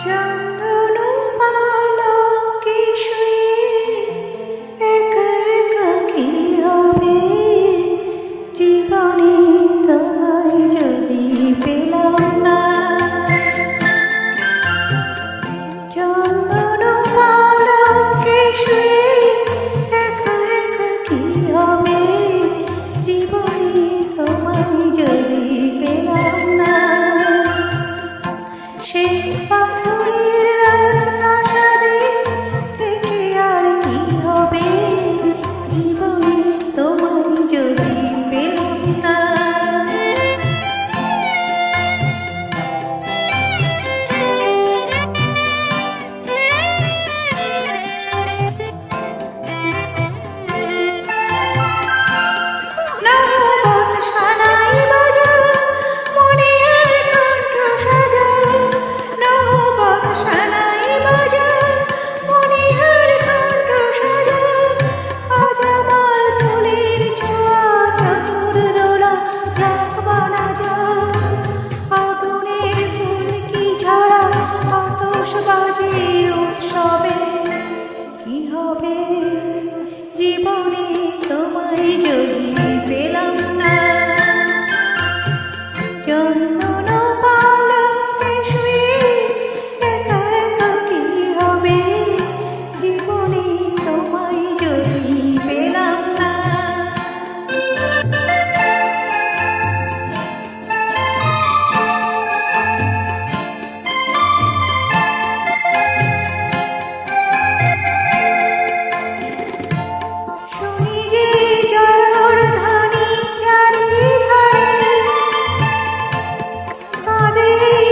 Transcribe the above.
চন্দন পালকে শুয়ে একা একা কি হবে জীবনে তোমায় যদি পেলাম না। চন্দন পালকে শুয়ে একা একা কি হবে জীবনে তোমায় যদি পেলাম না। সেই পাথরের রাজপ্রাসাদে থেকে আর কি হবে জীবনে তোমায় যদি পেলাম না। নহবত সানাই বাজাও মনিহার কণ্ঠ সাজাও, নহবত সানাই বাজাও মনিহার কণ্ঠ সাজাও। আজ আমার ফুলের ছোঁয়া চতুর দোলা রাখবা না যাও। আগুনের ফুলকি ঝরা আতশবাজি উৎসবে কি হবে জীবনে তোমায় যদি পেলাম না। চন্দন পালকে শুয়ে একা একা কি হবে জীবনে তোমায় যদি পেলাম না। শুনি যে জয়ধ্বনি চারিধারে কাঁদে এই